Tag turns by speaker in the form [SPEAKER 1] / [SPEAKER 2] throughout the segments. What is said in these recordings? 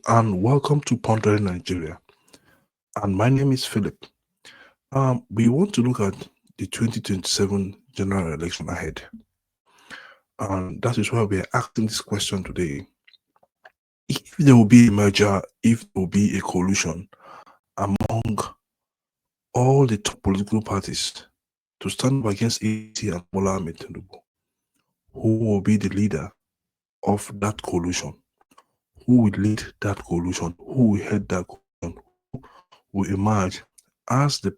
[SPEAKER 1] And welcome to Pondering Nigeria. And my name is Philip. We want to look at the 2027 general election ahead. And that is why we are asking this question today. If there will be a merger, if there will be a coalition among all the top political parties to stand up against APC and Bola Ahmed Tinubu, who will be the leader of that coalition? Who will lead that coalition? Who will head that coalition? Who will emerge as the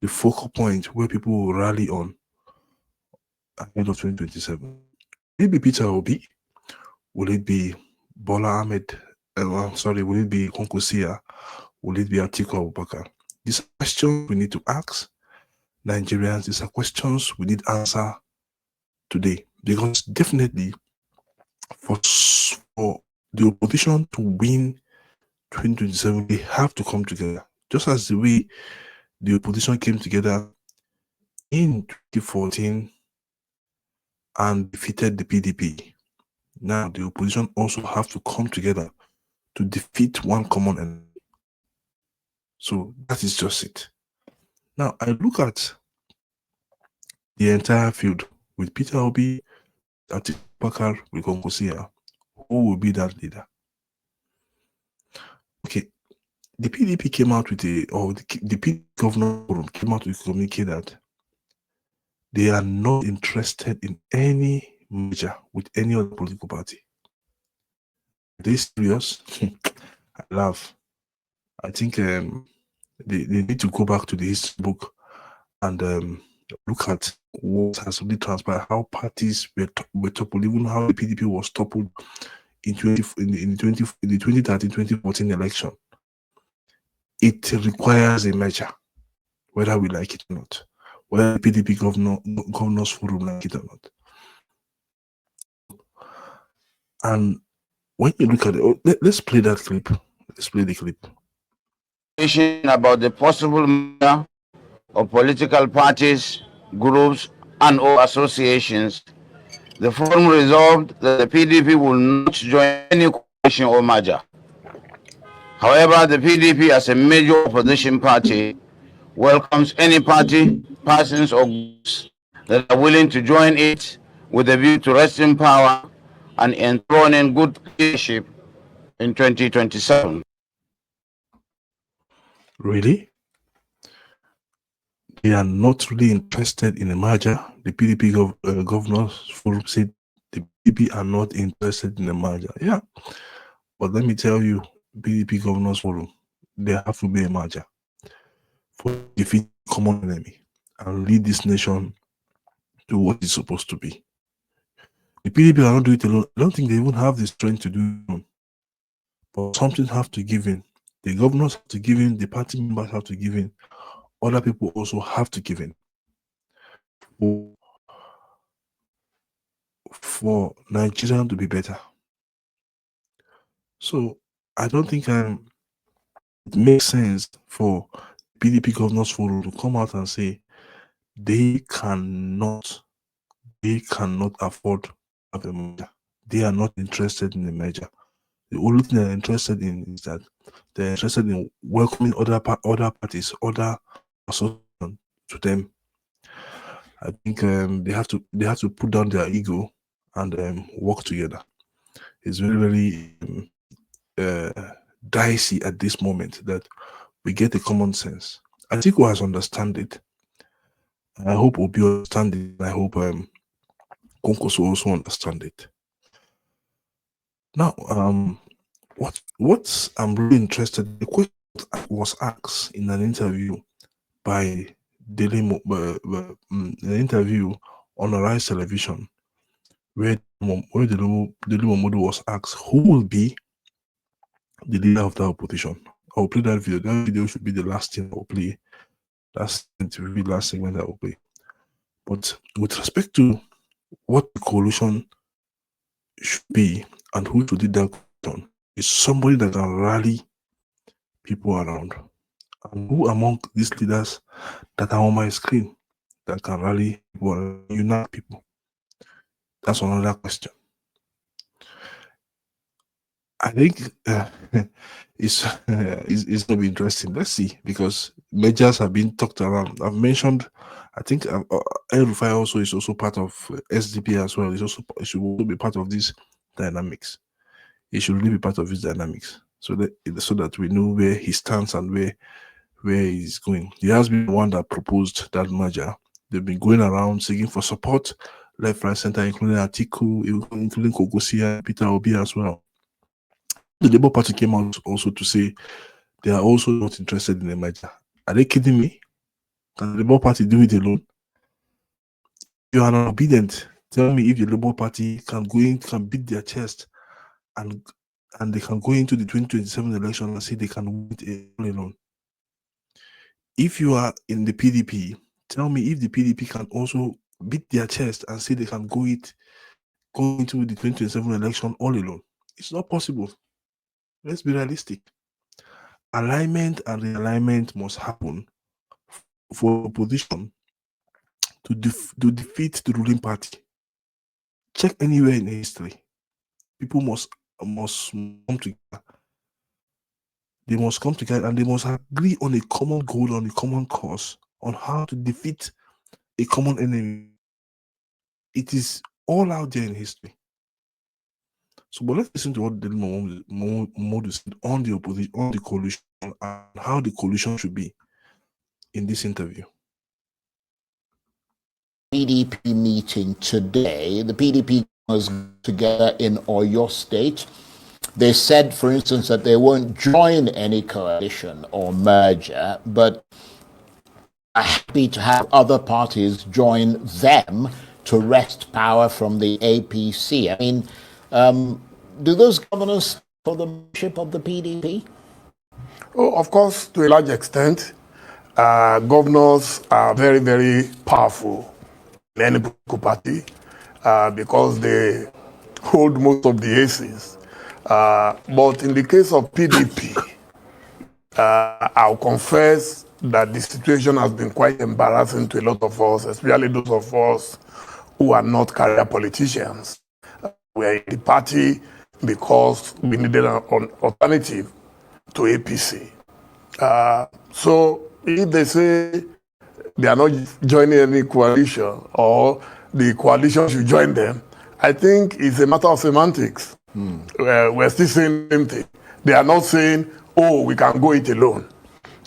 [SPEAKER 1] focal point where people will rally on ahead of 2027? Maybe Peter Obi? Will it be Bola Ahmed? Will it be Kwankwaso? Will it be Atiku Abubakar? These are questions we need to ask Nigerians. These are questions we need answer today, because definitely for the opposition to win 2027, they have to come together, just as the way the opposition came together in 2014 and defeated the PDP. Now the opposition also have to come together to defeat one common enemy. So that is just it. Now I look at the entire field with Peter Obi, Abubakar, with Kwankwaso. Who will be that leader? Okay, the PDP came out with the PDP governor forum came out with a communique that they are not interested in any merger with any other political party. Are they serious? I laugh. I think they need to go back to the history book and look at what has really transpired, how parties were toppled, even how the PDP was toppled in the 2013-2014 election. It requires a merger, whether we like it or not, whether the PDP governors forum like it or not. And when you look at it, let's play that clip. Let's play the clip.
[SPEAKER 2] About the possible merger of political parties, groups, and or associations, the forum resolved that the PDP will not join any coalition or merger. However, the PDP, as a major opposition party, welcomes any party, persons, or groups that are willing to join it with a view to wresting power and enthroning good leadership in 2027.
[SPEAKER 1] Really? They are not really interested in a merger. The PDP governors forum said the PDP are not interested in a merger. Yeah, but let me tell you, PDP governors forum, there have to be a merger for defeat common enemy and lead this nation to what it's supposed to be. The PDP are not doing it alone. I don't think they even have the strength to do it alone. But something have to give in. The governors have to give in. The party members have to give in. Other people also have to give in for Nigeria to be better. So I don't think it makes sense for PDP governors forum to come out and say they cannot afford to have a merger. They are not interested in the merger. The only thing they're interested in is that they're interested in welcoming other parties, other associations to them. I think they have to put down their ego and work together. It's very, very dicey at this moment that we get a common sense. Atiku has understand it. I hope Obi understand it. I hope Kwankwaso also understand it. Now, what I'm really interested, the question was asked in an interview by an interview on Arise Television, where Dele Momodu was asked who will be the leader of the opposition. I'll play that video. That video should be the last thing I'll play. That's the last segment I will play. But with respect to what the coalition should be and who should lead that coalition, is somebody that can rally people around. And who among these leaders that are on my screen that can rally people and unite people? That's another question. I think it's going to be interesting. Let's see, because measures have been talked around. I've mentioned, I think El Rufai also is also part of SDP as well. It should also be part of these dynamics. It should really be part of his dynamics, so that we know where he stands and where he's going. He has been the one that proposed that merger. They've been going around seeking for support, left, right, center, including Atiku, including Kogosia, Peter Obi as well. The Labour Party came out also to say they are also not interested in the merger. Are they kidding me? Can the Labour Party do it alone? You are not obedient. Tell me if the Labour Party can beat their chest and they can go into the 2027 election and say they can win it alone. If you are in the PDP, tell me if the PDP can also beat their chest and say they can go into the 2027 election all alone. It's not possible. Let's be realistic. Alignment and realignment must happen for opposition to defeat the ruling party. Check anywhere in history. People must come together. They must come together and they must agree on a common goal, on a common cause, on how to defeat a common enemy. It is all out there in history. So, but let's listen to what Modu said on the opposition, on the coalition, and how the coalition should be in this interview.
[SPEAKER 3] PDP meeting today, the PDP was together in Oyo State. They said, for instance, that they won't join any coalition or merger, but are happy to have other parties join them to wrest power from the APC. I mean, do those governors for the membership of the PDP?
[SPEAKER 4] Oh, of course, to a large extent, governors are very, very powerful in any political party because they hold most of the aces. But in the case of PDP, I'll confess that the situation has been quite embarrassing to a lot of us, especially those of us who are not career politicians. We are in the party because we needed an alternative to APC. So if they say they are not joining any coalition or the coalition should join them, I think it's a matter of semantics. We're still saying the same thing. They are not saying, oh, we can go it alone.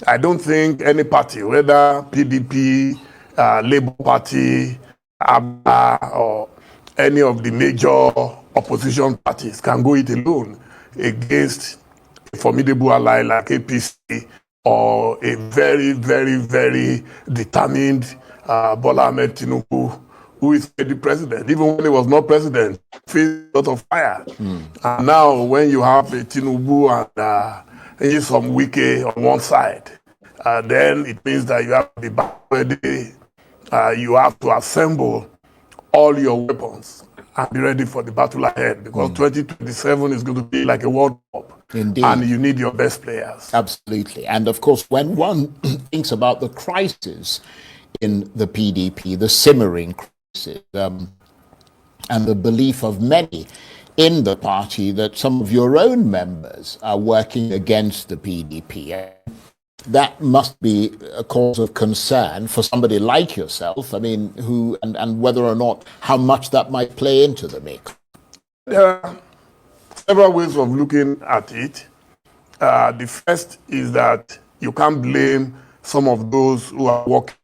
[SPEAKER 4] I don't think any party, whether PDP, Labour Party, ABBA, or any of the major opposition parties can go it alone against a formidable ally like APC or a very, very, very determined Bola Ahmed Tinubu, who is the president. Even when he was not president, faced a lot of fire. And now when you have a Tinubu and some Wike on one side, then it means that you have to be back ready. You have to assemble all your weapons and be ready for the battle ahead, because 2027 is going to be like a World Cup.
[SPEAKER 3] Indeed.
[SPEAKER 4] And you need your best players.
[SPEAKER 3] Absolutely. And of course, when one thinks about the crisis in the PDP, the simmering crisis, and the belief of many in the party that some of your own members are working against the PDP, that must be a cause of concern for somebody like yourself. I mean, who and whether or not how much that might play into the mix.
[SPEAKER 4] There are several ways of looking at it. The first is that you can't blame some of those who are working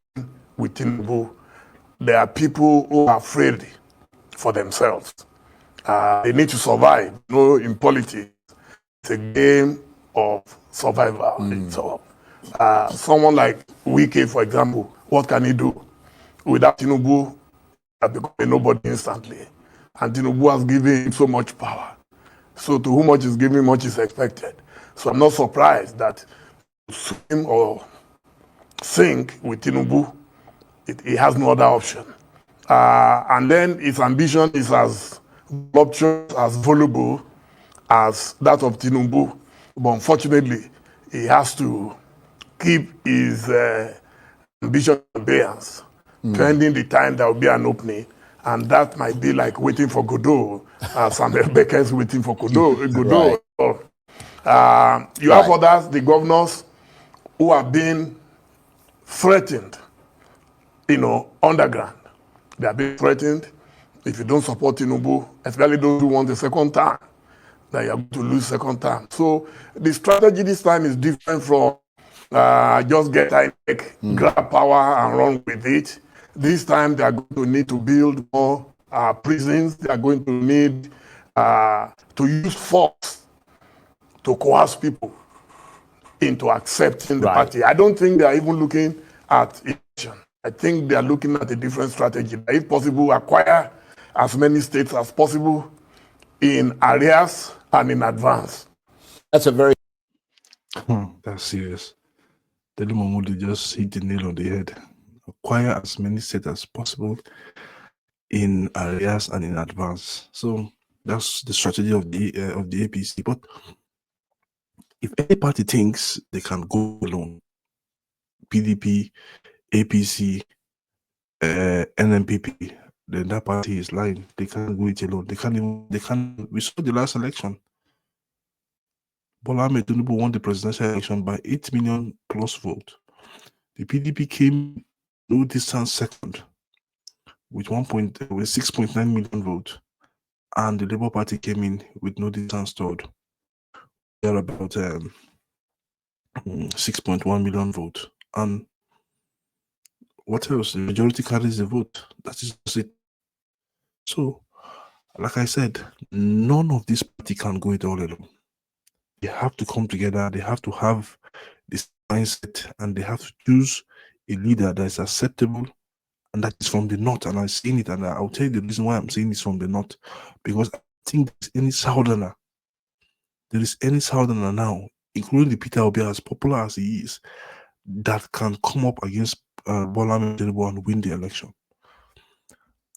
[SPEAKER 4] with Tinubu. There are people who are afraid for themselves. They need to survive. You know, in politics, it's a game of survival. So, someone like Wike, for example, what can he do? Without Tinubu, he become a nobody instantly. And Tinubu has given him so much power. So to whom much is given, much is expected. So I'm not surprised that swim or sink with Tinubu, he has no other option. And then his ambition is as voluptuous, as voluble as that of Tinubu. But unfortunately, he has to keep his ambition in abeyance, pending the time there will be an opening And that might be like waiting for Godot. Samuel Becker is waiting for Godot.
[SPEAKER 3] Right.
[SPEAKER 4] You have others, the governors, who are being threatened, underground. They are being threatened. If you don't support Tinubu, especially those who want the second term, that you are going to lose second term. So the strategy this time is different from just get grab power and run with it. This time they are going to need to build more prisons. They are going to need to use force to coerce people into accepting the party. I don't think they are even looking at election. I think they are looking at a different strategy. If possible, acquire as many states as possible in arrears and in advance.
[SPEAKER 3] That's a very...
[SPEAKER 1] That's serious. Dele Momodu just hit the nail on the head. Acquire as many states as possible in arrears and in advance. So that's the strategy of the APC. But if any party thinks they can go alone, PDP, APC, NNPP, then that party is lying. They can't go it alone. They can't. We saw the last election. Bola Ahmed Tinubu won the presidential election by 8 million plus vote. The PDP came no distance second with 6.9 million vote, and the Labour Party came in with no distance third. They are about 6.1 million vote. And what else? The majority carries the vote. That is just it. So, like I said, none of this party can go it all alone. They have to come together. They have to have this mindset, and they have to choose a leader that is acceptable and that is from the north. And I've seen it, and I'll tell you the reason why I'm saying it's from the north, because I think there is any southerner now, including the Peter Obi, as popular as he is, that can come up against Bola Ahmed Tinubu and win the election.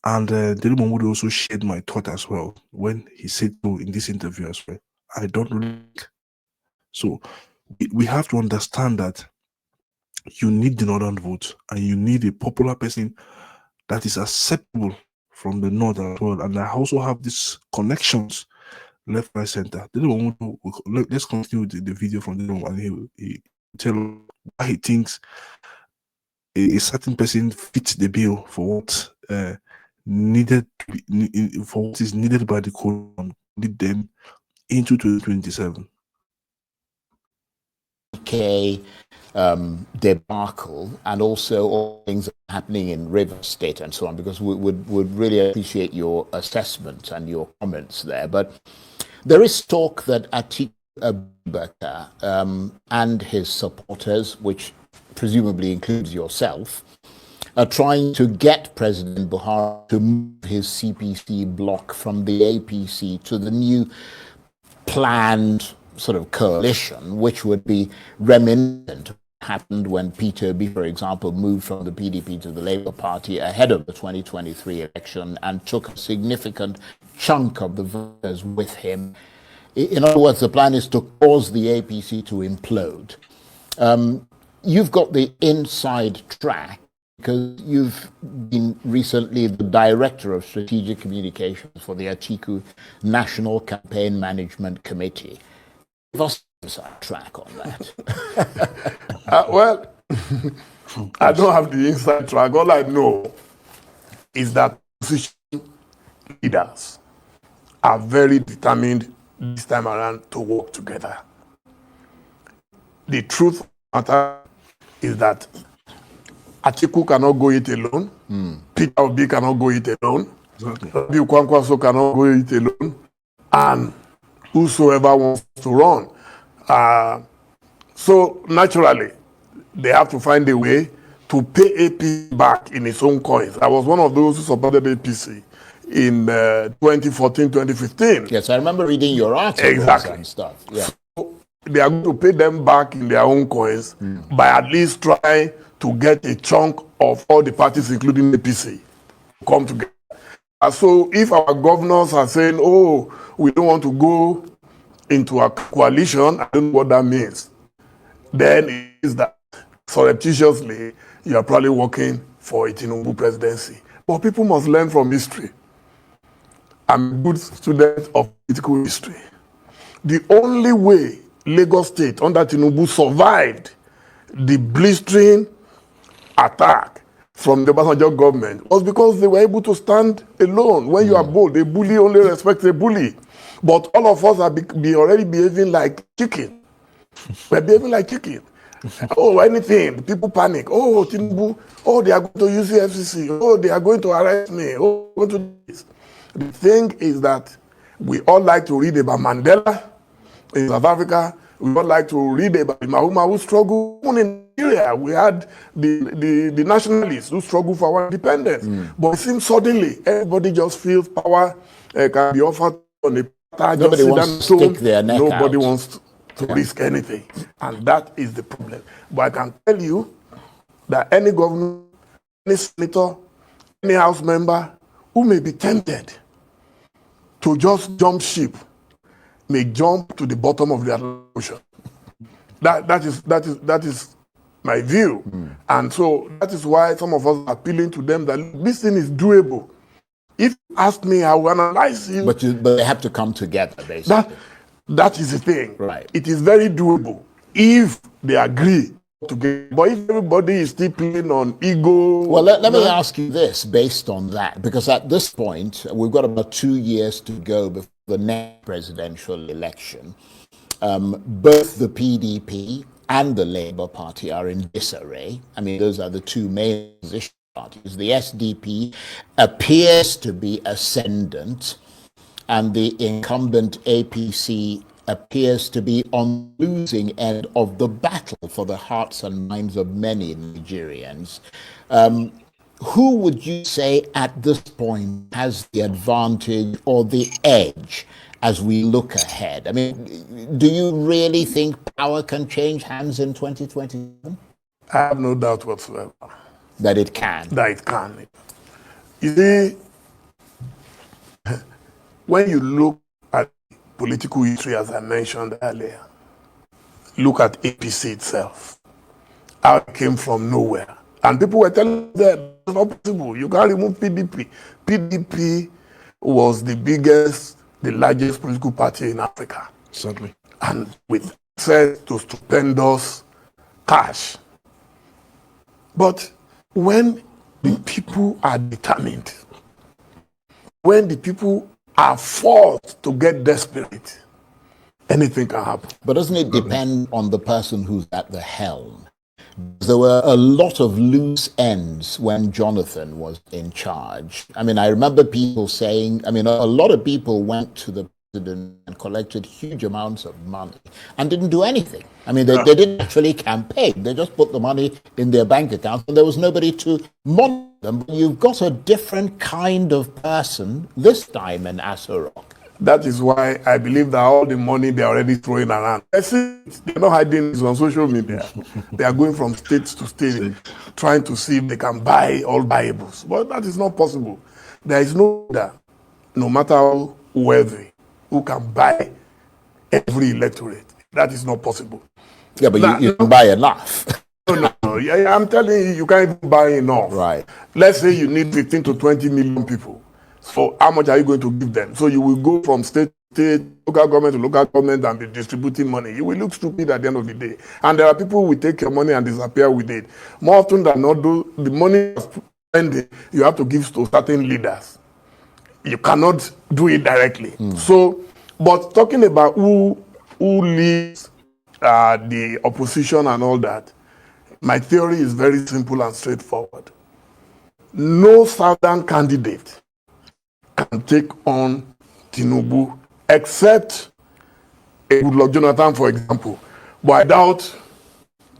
[SPEAKER 1] And Dele Momodu also shared my thought as well when he said so in this interview as well. I don't really. So we have to understand that you need the northern vote, and you need a popular person that is acceptable from the north as well. And I also have these connections left, right, center. Let's continue with the video from the and he tell why he thinks a certain person fits the bill for what for what is needed by the code and lead them into 2027.
[SPEAKER 3] Debacle, and also all things happening in River State and so on, because we would really appreciate your assessment and your comments there. But there is talk that Atiku Abubakar and his supporters, which presumably includes yourself, are trying to get President Buhari to move his CPC bloc from the APC to the new planned sort of coalition, which would be reminiscent of what happened when Peter Obi, for example, moved from the PDP to the Labour Party ahead of the 2023 election and took a significant chunk of the voters with him. In other words, the plan is to cause the APC to implode. You've got the inside track because you've been recently the director of strategic communications for the Atiku National Campaign Management Committee. Give us an inside track on that.
[SPEAKER 4] Well, I don't have the inside track. All I know is that opposition leaders are very determined this time around to work together. The truth of the matter is that Atiku cannot go it alone. Peter Obi cannot go it alone. Kwankwaso cannot go it alone. And whosoever wants to run. So naturally, they have to find a way to pay APC back in its own coins. I was one of those who supported APC in 2014, 2015.
[SPEAKER 3] Yes, I remember reading your articles and stuff. Yeah.
[SPEAKER 4] So they are going to pay them back in their own coins by at least trying to get a chunk of all the parties, including APC, to come together. So if our governors are saying, oh, we don't want to go into a coalition, I don't know what that means. Then it is that surreptitiously, you are probably working for a Tinubu presidency. But people must learn from history. I'm a good student of political history. The only way Lagos State under Tinubu survived the blistering attack from the Obasanjo government was because they were able to stand alone. When you are bold, a bully only respects a bully. But all of us are already behaving like chicken. We're behaving like chicken. Oh, anything, people panic. Oh, Tinubu, oh, they are going to use the FCC. Oh, they are going to arrest me. Oh, going to do this. The thing is that we all like to read about Mandela in South Africa. We all like to read about Mahuma who struggled in Nigeria. We had the nationalists who struggled for our independence. But it seems suddenly everybody just feels power can be offered on a platter.
[SPEAKER 3] Nobody wants to stick their neck
[SPEAKER 4] Nobody
[SPEAKER 3] out.
[SPEAKER 4] wants to risk anything. And that is the problem. But I can tell you that any governor, any senator, any house member who may be tempted to just jump ship may jump to the bottom of the ocean. That is my view. And so that is why some of us are appealing to them that this thing is doable. If you ask me, I will analyze you.
[SPEAKER 3] But they have to come together, basically.
[SPEAKER 4] That is the thing.
[SPEAKER 3] Right.
[SPEAKER 4] It is very doable if they agree together. But if everybody is still playing on ego...
[SPEAKER 3] Well, let me ask you this based on that, because at this point, we've got about 2 years to go before the next presidential election. Both the PDP and the Labour Party are in disarray. I mean, those are the two main opposition parties. The SDP appears to be ascendant, and the incumbent APC appears to be on the losing end of the battle for the hearts and minds of many Nigerians. Who would you say at this point has the advantage or the edge as we look ahead? I mean, do you really think power can change hands in 2027?
[SPEAKER 4] I have no doubt whatsoever.
[SPEAKER 3] That it can?
[SPEAKER 4] That it can. You see, when you look at political history, as I mentioned earlier, look at APC itself, how it came from nowhere. And people were telling them, it's not possible, you can't remove PDP. PDP was the biggest, the largest political party in Africa.
[SPEAKER 1] Certainly.
[SPEAKER 4] And with access to stupendous cash. But when the people are determined, when the people are forced to get desperate, anything can happen.
[SPEAKER 3] But doesn't it depend on the person who's at the helm? There were a lot of loose ends when Jonathan was in charge. I mean, I remember people saying, I mean, a lot of people went to the president and collected huge amounts of money and didn't do anything. I mean, they didn't actually campaign. They just put the money in their bank account and there was nobody to monitor them. You've got a different kind of person this time in Asorok.
[SPEAKER 4] That is why I believe that all the money they're already throwing around, they're not hiding this on social media. They are going from state to state, trying to see if they can buy all buyables. But that is not possible. There is no leader, no matter how wealthy, who can buy every electorate. That is not possible.
[SPEAKER 3] Yeah, but you can buy enough.
[SPEAKER 4] No. Yeah, I'm telling you, you can't even buy enough.
[SPEAKER 3] Right.
[SPEAKER 4] Let's say you need 15 to 20 million people. So how much are you going to give them? So you will go from state to state, local government to local government and be distributing money. You will look stupid at the end of the day. And there are people who will take your money and disappear with it. More often than not, the money you're spending, you have to give to certain leaders. You cannot do it directly. So, but talking about who leads the opposition and all that, my theory is very simple and straightforward. No southern candidate can take on Tinubu except a Goodluck Jonathan, for example. But I doubt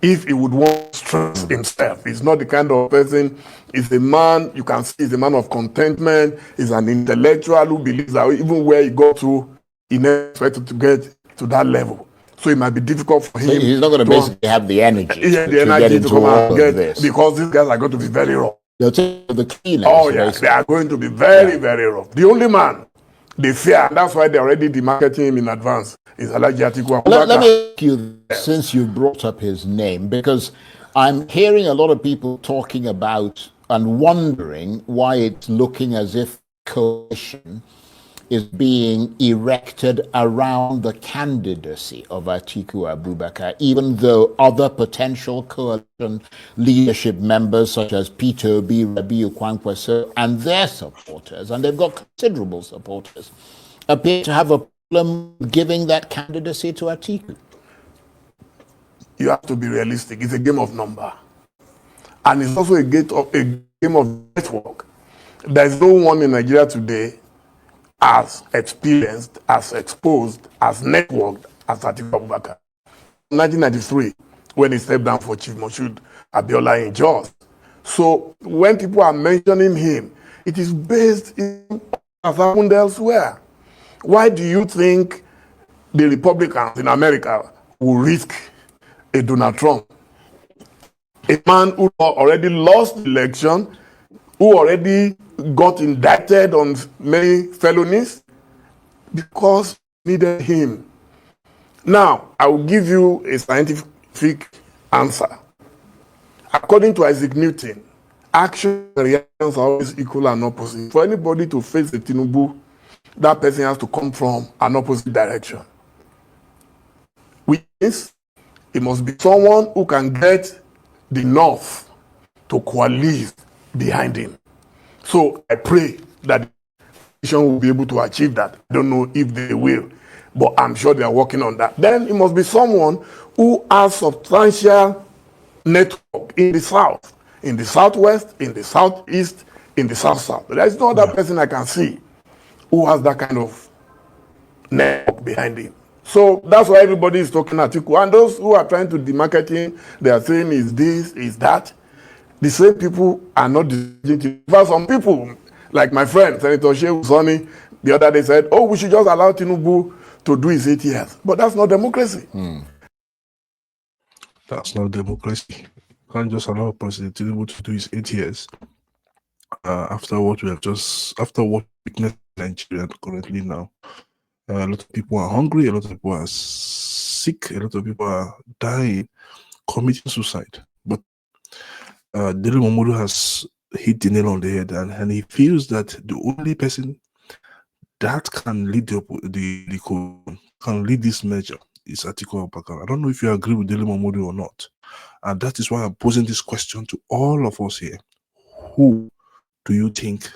[SPEAKER 4] if he would want to stress himself. He's not the kind of person, he's a man, you can see he's a man of contentment, he's an intellectual who believes that even where he got to, he never expected to get to that level. So it might be difficult for him.
[SPEAKER 3] So he's not going to basically have the energy
[SPEAKER 4] the energy to come and get this. Because these guys are going to be very rough.
[SPEAKER 3] They'll take the cleaners.
[SPEAKER 4] Oh, yeah, they are going to be very, very rough. The only man they fear, and that's why they're already demarketing him in advance, is Atiku.
[SPEAKER 3] Let me ask you, since you brought up his name, because I'm hearing a lot of people talking about and wondering why it's looking as if coalition is being erected around the candidacy of Atiku Abubakar, even though other potential coalition leadership members such as Peter Obi, Rabiu Kwankwaso, and their supporters, and they've got considerable supporters, appear to have a problem giving that candidacy to Atiku.
[SPEAKER 4] You have to be realistic. It's a game of number. And it's also a game of network. There is no one in Nigeria today as experienced, as exposed, as networked as Atiku Abubakar. 1993, when he stepped down for Chief Moshood Abiola in Jos. So when people are mentioning him, it is based in what has happened elsewhere. Why do you think the Republicans in America will risk a Donald Trump? A man who already lost the election, who already got indicted on many felonies, because needed him. Now, I will give you a scientific answer. According to Isaac Newton, action and reactions are always equal and opposite. For anybody to face the Tinubu, that person has to come from an opposite direction. Which means it must be someone who can get the North to coalesce behind him. So I pray that the nation will be able to achieve that. I don't know if they will, but I'm sure they are working on that. Then it must be someone who has substantial network in the South, in the Southwest, in the Southeast, in the South-South. There is no other person I can see who has that kind of network behind him. So that's why everybody is talking Atiku. And those who are trying to demarket him, they are saying is this, is that. The same people are not decision. For some people, like my friend, Senator Shehu Sani, the other day said, oh, we should just allow Tinubu to do his 8 years. But that's not democracy.
[SPEAKER 1] That's not democracy. You can't just allow President Tinubu to do his 8 years after what we witnessed in Nigeria currently now. A lot of people are hungry, a lot of people are sick, a lot of people are dying, committing suicide. But Dele Momodu has hit the nail on the head, and he feels that the only person that can lead can lead this measure is Atiku Abubakar. I don't know if you agree with Dele Momodu or not, and that is why I'm posing this question to all of us here. Who do you think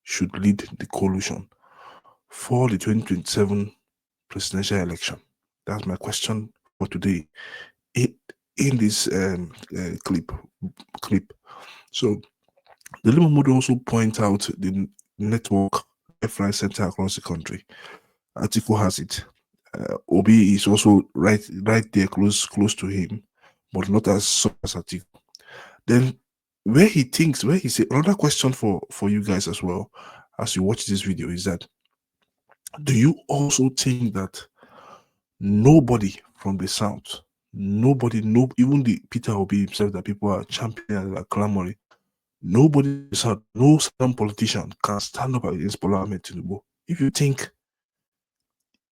[SPEAKER 1] should lead the coalition for the 2027 presidential election? That's my question for today in this clip. So the Momodu also point out the network left-right center across the country. Atiku has it. Obi is also right there, close to him, but not as strong as Atiku. Then where he said, another question for you guys as well as you watch this video is that, do you also think that nobody from the South, even the Peter Obi himself that people are championing and are clamoring, nobody in the South, no Southern politician can stand up against Bola Ahmed Tinubu? If you think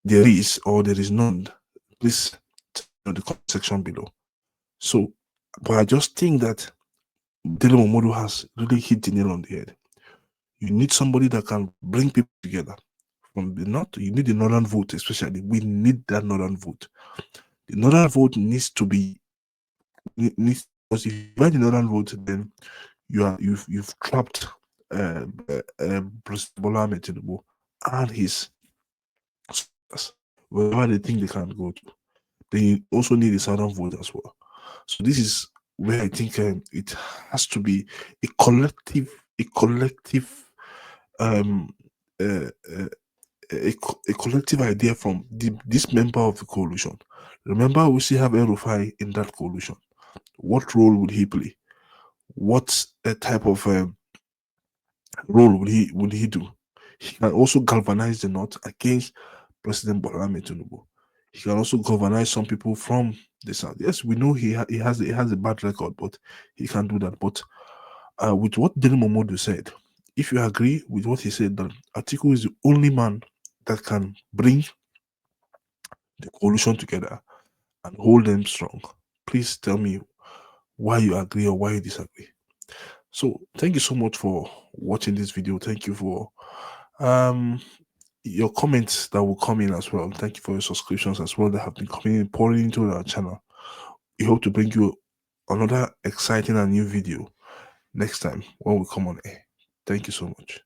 [SPEAKER 1] there is or there is none, please tell me in the comment section below. So, but I just think that Dele Momodu has really hit the nail on the head. You need somebody that can bring people together from the North. You need the Northern vote, especially. We need that Northern vote. The Northern vote needs to be because if you buy the Northern vote, then you've trapped President Bola Ahmed Tinubu and his supporters wherever they think they can go to. They also need the Southern vote as well. So this is where I think it has to be a collective idea from this member of the coalition. Remember, we still have El-Rufai in that coalition. What role would he play? What type of role would he do? He can also galvanize the North against President Bola Ahmed Tinubu. He can also galvanize some people from the South. Yes, we know he has a bad record, but he can do that. But with what Dele Momodu said, if you agree with what he said, that Atiku is the only man that can bring the coalition together and hold them strong. Please tell me why you agree or why you disagree. So thank you so much for watching this video. Thank you for your comments that will come in as well. Thank you for your subscriptions as well that have been coming in, pouring into our channel. We hope to bring you another exciting and new video next time when we come on air. Thank you so much.